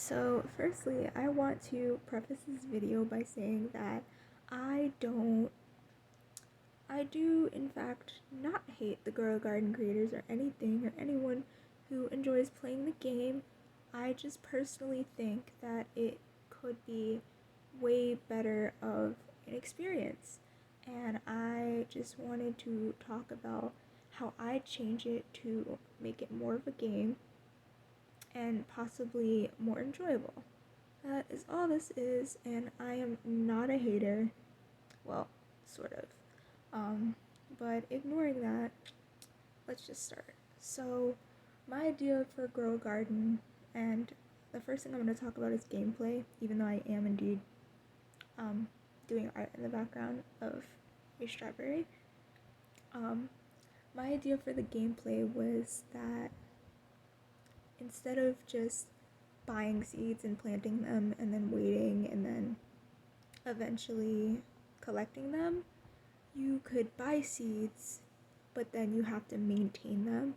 So, firstly, I want to preface this video by saying that I don't, I do in fact not hate the Girl Garden creators or anything or anyone who enjoys playing the game. I just personally think that it could be way better of an experience. And I just wanted to talk about how I change it to make it more of a game and possibly more enjoyable. That is all this is, and I am not a hater. Well, sort of. But ignoring that, let's just start. So, my idea for Grow a Garden, and the first thing I'm going to talk about is gameplay, even though I am indeed um, doing art in the background of a strawberry. My idea for the gameplay was that instead of just buying seeds and planting them and then waiting and then eventually collecting them, you could buy seeds, but then you have to maintain them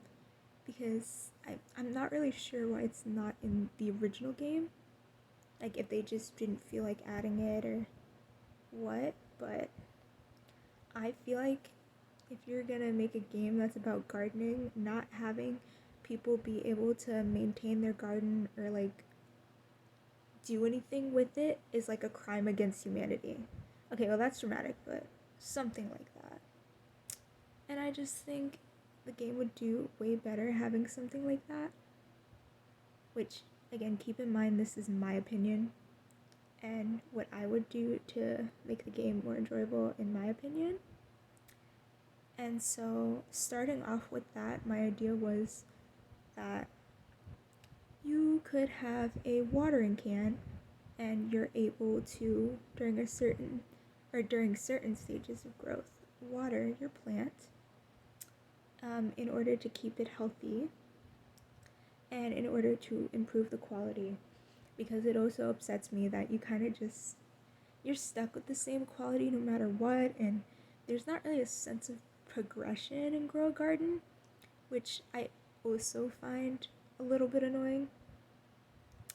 because I'm not really sure why it's not in the original game. Like, if they just didn't feel like adding it or what, but I feel like if you're gonna make a game that's about gardening, not having people be able to maintain their garden or like do anything with it is like a crime against humanity. Okay, well, that's dramatic, but something like that. And I just think the game would do way better having something like that. Which, again, keep in mind this is my opinion and what I would do to make the game more enjoyable, in my opinion. And so, starting off with that, my idea was that you could have a watering can and you're able to, during certain stages of growth, water your plant in order to keep it healthy and in order to improve the quality, because it also upsets me that you kind of just, you're stuck with the same quality no matter what, and there's not really a sense of progression in Grow a Garden, which I also find a little bit annoying,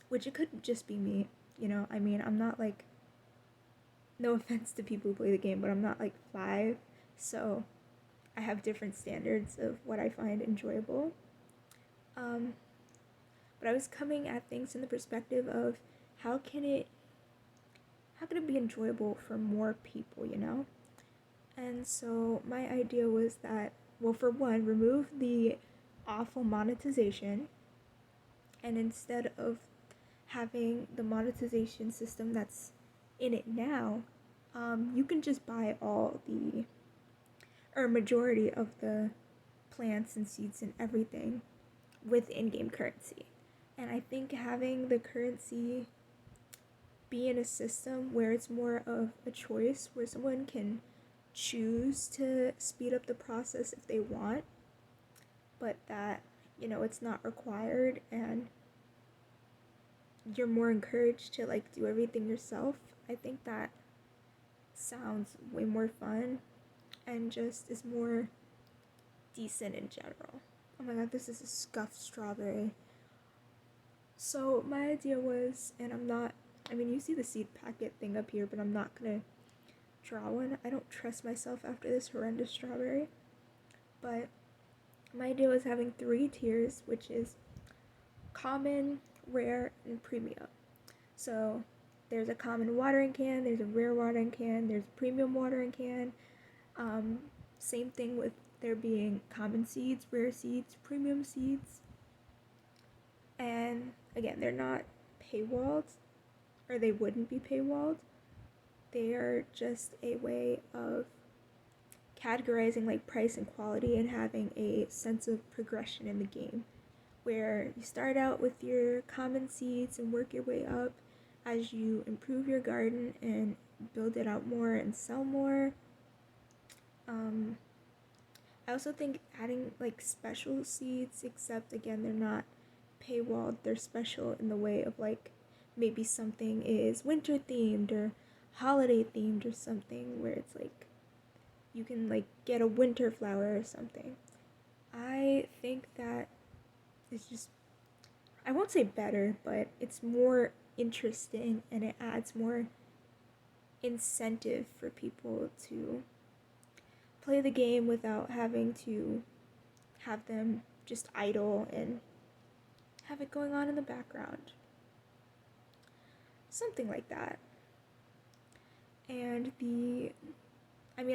which it could just be me, I mean, I'm not like, no offense to people who play the game, but I'm not like 5, so I have different standards of what I find enjoyable. But I was coming at things in the perspective of how can it be enjoyable for more people. And so my idea was that, well, for one, remove the awful monetization, and instead of having the monetization system that's in it now, you can just buy all the, or majority of the plants and seeds and everything with in-game currency. And I think having the currency be in a system where it's more of a choice, where someone can choose to speed up the process if they want, but that, it's not required and you're more encouraged to like do everything yourself. I think that sounds way more fun and just is more decent in general. Oh my god, this is a scuffed strawberry. So my idea was, and you see the seed packet thing up here, but I'm not gonna draw one. I don't trust myself after this horrendous strawberry. But my idea was having 3 tiers, which is common, rare, and premium. So there's a common watering can, there's a rare watering can, there's a premium watering can. Same thing with there being common seeds, rare seeds, premium seeds. And again, they're not paywalled, or they wouldn't be paywalled. They are just a way of categorizing like price and quality and having a sense of progression in the game, where you start out with your common seeds and work your way up as you improve your garden and build it out more and sell more. I also think adding like special seeds, except again they're not paywalled, they're special in the way of like maybe something is winter themed or holiday themed or something, where it's like you can like get a winter flower or something. I think that it's just, I won't say better, but it's more interesting and it adds more incentive for people to play the game without having to have them just idle and have it going on in the background. Something like that. And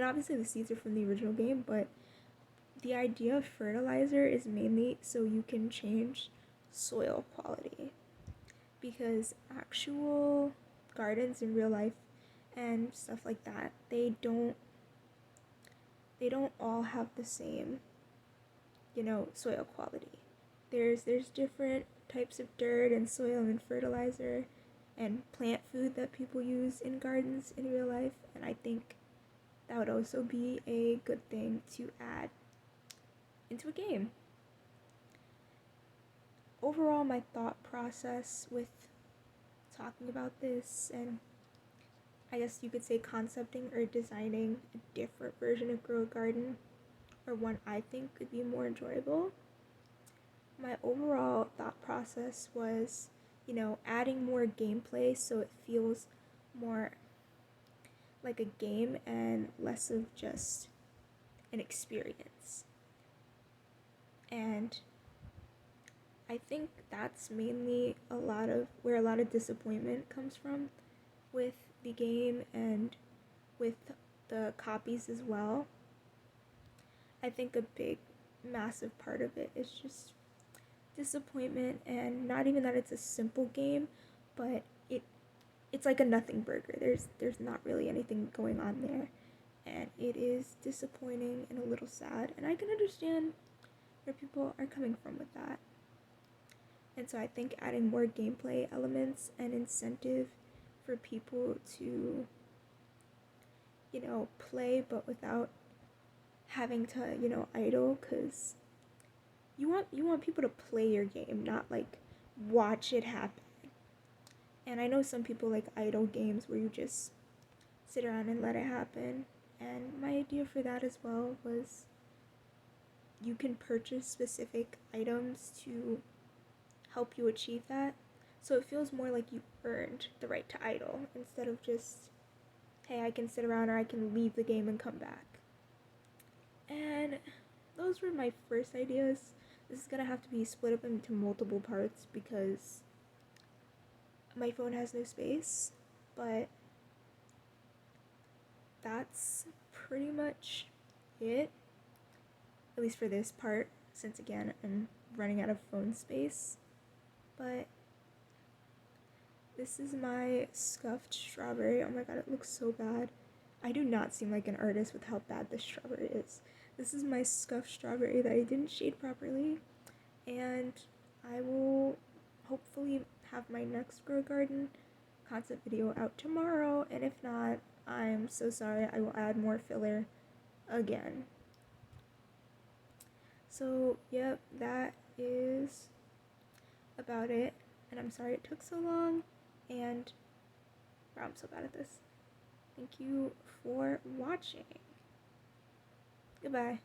obviously the seeds are from the original game, but the idea of fertilizer is mainly so you can change soil quality. Because actual gardens in real life and stuff like that, they don't all have the same, soil quality. There's different types of dirt and soil and fertilizer and plant food that people use in gardens in real life, and I think that would also be a good thing to add into a game. Overall, my thought process with talking about this, and I guess you could say concepting or designing a different version of Grow a Garden, or one I think could be more enjoyable. My overall thought process was, adding more gameplay so it feels more like a game and less of just an experience. And I think that's mainly where a lot of disappointment comes from with the game and with the copies as well. I think a big, massive part of it is just disappointment, and not even that it's a simple game, but it's like a nothing burger. There's not really anything going on there, and it is disappointing and a little sad, and I can understand where people are coming from with that. And so I think adding more gameplay elements and incentive for people to, play but without having to, idle, because you want people to play your game, not like watch it happen. And I know some people like idle games where you just sit around and let it happen. And my idea for that as well was you can purchase specific items to help you achieve that. So it feels more like you earned the right to idle instead of just, hey, I can sit around or I can leave the game and come back. And those were my first ideas. This is gonna have to be split up into multiple parts because my phone has no space, but that's pretty much it, at least for this part, since again I'm running out of phone space. But this is my scuffed strawberry. Oh my god, it looks so bad. I do not seem like an artist with how bad this strawberry is. This is my scuffed strawberry that I didn't shade properly, and I will hopefully have my next Grow Garden concept video out tomorrow, and if not, I'm so sorry. I will add more filler again. So, yep, that is about it, and I'm sorry it took so long, and wow, I'm so bad at this. Thank you for watching. Goodbye.